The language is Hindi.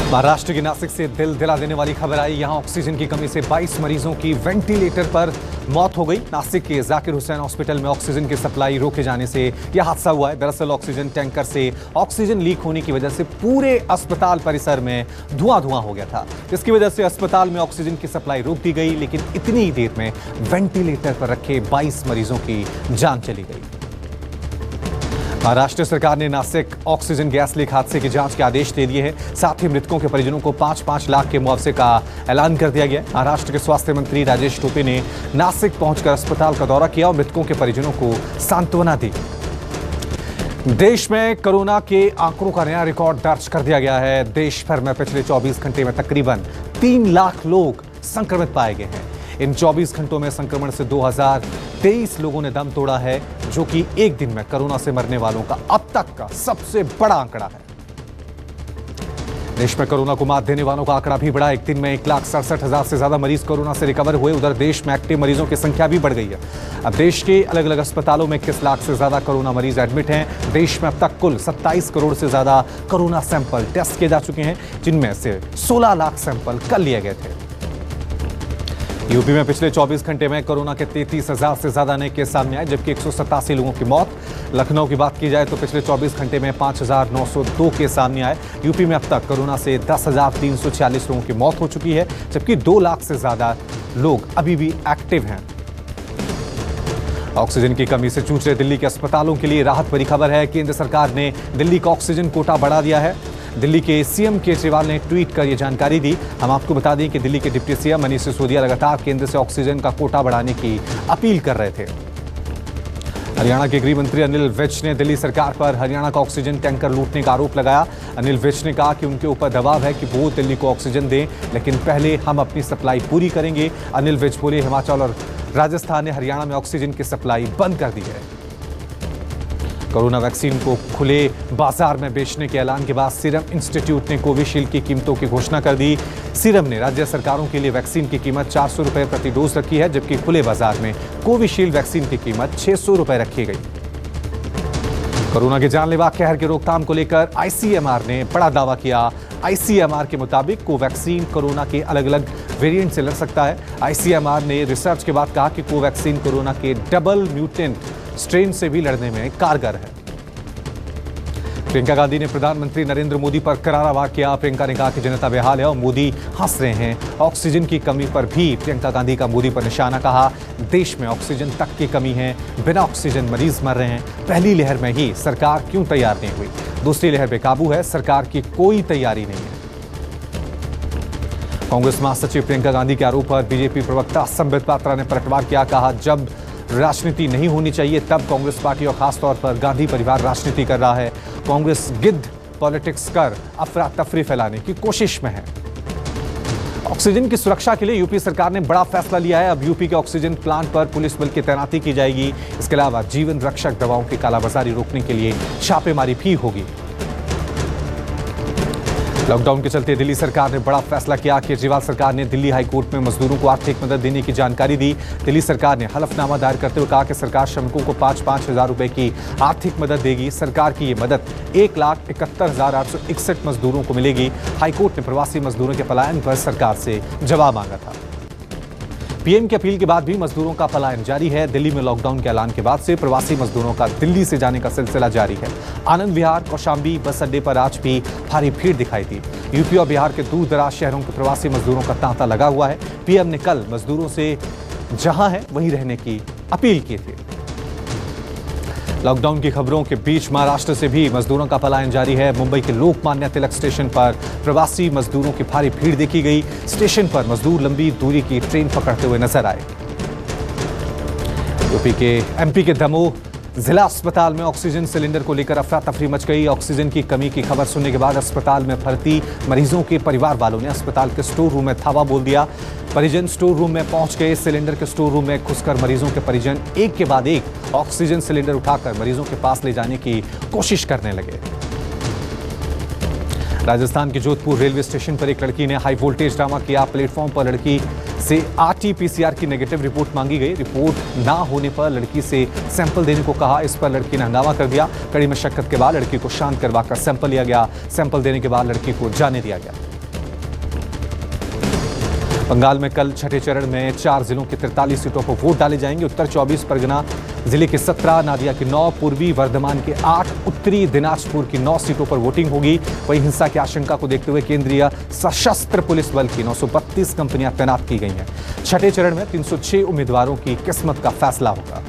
महाराष्ट्र के नासिक से दिल दिला देने वाली खबर आई। यहां ऑक्सीजन की कमी से 22 मरीजों की वेंटिलेटर पर मौत हो गई। नासिक के जाकिर हुसैन हॉस्पिटल में ऑक्सीजन की सप्लाई रोके जाने से यह हादसा हुआ है। दरअसल ऑक्सीजन टैंकर से ऑक्सीजन लीक होने की वजह से पूरे अस्पताल परिसर में धुआं हो गया था, जिसकी वजह से अस्पताल में ऑक्सीजन की सप्लाई रोक दी गई। लेकिन इतनी ही देर में वेंटिलेटर पर रखे 22 मरीजों की जान चली गई। महाराष्ट्र सरकार ने नासिक ऑक्सीजन गैस लीक हादसे की जांच के आदेश दे दिए हैं। साथ ही मृतकों के परिजनों को 5-5 लाख के मुआवजे का ऐलान कर दिया गया है। महाराष्ट्र के स्वास्थ्य मंत्री राजेश टोपे ने नासिक पहुंचकर अस्पताल का दौरा किया और मृतकों के परिजनों को सांत्वना दी। देश में कोरोना के आंकड़ों का नया रिकॉर्ड दर्ज कर दिया गया है। देश भर में पिछले 24 घंटे में तकरीबन 3 लाख लोग संक्रमित पाए गए हैं। इन 24 घंटों में संक्रमण से 2023 लोगों ने दम तोड़ा है, जो कि एक दिन में कोरोना से मरने वालों का अब तक का सबसे बड़ा आंकड़ा है। देश में कोरोना को मात देने वालों का आंकड़ा भी बढ़ा। एक दिन में 1,67,000 से ज्यादा मरीज कोरोना से रिकवर हुए। उधर देश में एक्टिव मरीजों की संख्या भी बढ़ गई है। अब देश के अलग अलग अस्पतालों में 21 लाख से ज्यादा कोरोना मरीज एडमिट हैं। देश में अब तक कुल 27 करोड़ से ज्यादा कोरोना सैंपल टेस्ट किए जा चुके हैं, जिनमें से 16 लाख सैंपल कल लिए गए थे। यूपी में पिछले 24 घंटे में कोरोना के 33,000 से ज्यादा नए केस सामने आए, जबकि 187 लोगों की मौत। लखनऊ की बात की जाए तो पिछले 24 घंटे में 5,902 केस सामने आए। यूपी में अब तक कोरोना से 10,346 लोगों की मौत हो चुकी है, जबकि 2 लाख से ज्यादा लोग अभी भी एक्टिव हैं। ऑक्सीजन की कमी से जूझ रहे दिल्ली के अस्पतालों के लिए राहत भरी खबर है। केंद्र सरकार ने दिल्ली का ऑक्सीजन कोटा बढ़ा दिया है। दिल्ली के सीएम केजरीवाल ने ट्वीट कर यह जानकारी दी। हम आपको बता दें कि दिल्ली के डिप्टी सीएम मनीष सिसोदिया लगातार केंद्र से ऑक्सीजन का कोटा बढ़ाने की अपील कर रहे थे। हरियाणा के गृह मंत्री अनिल विज ने दिल्ली सरकार पर हरियाणा का ऑक्सीजन टैंकर लूटने का आरोप लगाया। अनिल विज ने कहा कि उनके ऊपर दबाव है कि वो दिल्ली को ऑक्सीजन दें, लेकिन पहले हम अपनी सप्लाई पूरी करेंगे। अनिल विज बोले, हिमाचल और राजस्थान ने हरियाणा में ऑक्सीजन की सप्लाई बंद कर दी है। कोरोना वैक्सीन को खुले बाजार में बेचने के ऐलान के बाद सीरम इंस्टीट्यूट ने कोविशील्ड की कीमतों की घोषणा कर दी। सीरम ने राज्य सरकारों के लिए वैक्सीन की कीमत 400 रुपए प्रति डोज रखी है, जबकि खुले बाजार में कोविशील्ड वैक्सीन की कीमत 600 रुपए रखी गई। कोरोना के जानलेवा कहर की रोकथाम को लेकर आईसीएमआर ने बड़ा दावा किया। आईसीएमआर के मुताबिक कोवैक्सीन कोरोना के अलग अलग वेरिएंट से लड़ सकता है। आईसीएमआर ने रिसर्च के बाद कहा कि कोवैक्सीन कोरोना के डबल म्यूटेंट स्ट्रेन से भी लड़ने में कारगर है। प्रियंका गांधी ने प्रधानमंत्री नरेंद्र मोदी पर करारा वार किया। प्रियंका ने कहा कि जनता बेहाल है और मोदी हंस रहे हैं। ऑक्सीजन की कमी पर भी प्रियंका गांधी का मोदी पर निशाना। कहा, देश में ऑक्सीजन तक की कमी है, बिना ऑक्सीजन मरीज मर रहे हैं। पहली लहर में ही सरकार क्यों तैयार नहीं हुई? दूसरी लहर बेकाबू है, सरकार की कोई तैयारी नहीं है। कांग्रेस महासचिव प्रियंका गांधी के आरोप पर बीजेपी प्रवक्ता संबित पात्रा ने पलटवार किया। कहा, जब राजनीति नहीं होनी चाहिए तब कांग्रेस पार्टी और खासतौर पर गांधी परिवार राजनीति कर रहा है। कांग्रेस गिद्ध पॉलिटिक्स कर अफरा तफरी फैलाने की कोशिश में है। ऑक्सीजन की सुरक्षा के लिए यूपी सरकार ने बड़ा फैसला लिया है। अब यूपी के ऑक्सीजन प्लांट पर पुलिस बल की तैनाती की जाएगी। इसके अलावा जीवन रक्षक दवाओं की कालाबाजारी रोकने के लिए छापेमारी भी होगी। लॉकडाउन के चलते दिल्ली सरकार ने बड़ा फैसला किया। केजरीवाल सरकार ने दिल्ली हाईकोर्ट में मजदूरों को आर्थिक मदद देने की जानकारी दी। दिल्ली सरकार ने हलफनामा दायर करते हुए कहा कि सरकार श्रमिकों को 5-5 हजार रुपए की आर्थिक मदद देगी। सरकार की ये मदद 1,71,861 मजदूरों को मिलेगी। हाईकोर्ट ने प्रवासी मजदूरों के पलायन पर सरकार से जवाब मांगा था। पीएम की अपील के बाद भी मजदूरों का पलायन जारी है। दिल्ली में लॉकडाउन के ऐलान के बाद से प्रवासी मजदूरों का दिल्ली से जाने का सिलसिला जारी है। आनंद विहार कौशाम्बी बस अड्डे पर आज भी भारी भीड़ दिखाई दी। यूपी और बिहार के दूर दराज शहरों के प्रवासी मजदूरों का तांता लगा हुआ है। पीएम ने कल मजदूरों से जहां है वहीं रहने की अपील की थी। लॉकडाउन की खबरों के बीच महाराष्ट्र से भी मजदूरों का पलायन जारी है। मुंबई के लोकमान्य तिलक स्टेशन पर प्रवासी मजदूरों की भारी भीड़ देखी गई। स्टेशन पर मजदूर लंबी दूरी की ट्रेन पकड़ते हुए नजर आए। एमपी के दमोह जिला अस्पताल में ऑक्सीजन सिलेंडर को लेकर अफरा तफरी मच गई। ऑक्सीजन की कमी की खबर सुनने के बाद अस्पताल में भर्ती मरीजों के परिवार वालों ने अस्पताल के स्टोर रूम में धावा बोल दिया। परिजन स्टोर रूम में पहुंच गए। सिलेंडर के स्टोर रूम में घुसकर मरीजों के परिजन एक के बाद एक ऑक्सीजन सिलेंडर उठाकर मरीजों के पास ले जाने की कोशिश करने लगे। राजस्थान के जोधपुर रेलवे स्टेशन पर एक लड़की ने हाई वोल्टेज ड्रामा किया। प्लेटफॉर्म पर लड़की से आरटी-पीसीआर की नेगेटिव रिपोर्ट मांगी गई। रिपोर्ट ना होने पर लड़की से सैंपल देने को कहा। इस पर लड़की ने हंगामा कर दिया। कड़ी मशक्कत के बाद लड़की को शांत करवाकर सैंपल लिया गया। सैंपल देने के बाद लड़की को जाने दिया गया। बंगाल में कल छठे चरण में 4 जिलों के 43 सीटों पर वोट डाले जाएंगे। उत्तर 24 परगना जिले के 17, नादिया के 9, पूर्वी वर्धमान के 8, उत्तरी दिनाजपुर की 9 सीटों पर वोटिंग होगी। वहीं हिंसा की आशंका को देखते हुए केंद्रीय सशस्त्र पुलिस बल की 932 कंपनियां तैनात की गई हैं। छठे चरण में 306 उम्मीदवारों की किस्मत का फैसला होगा।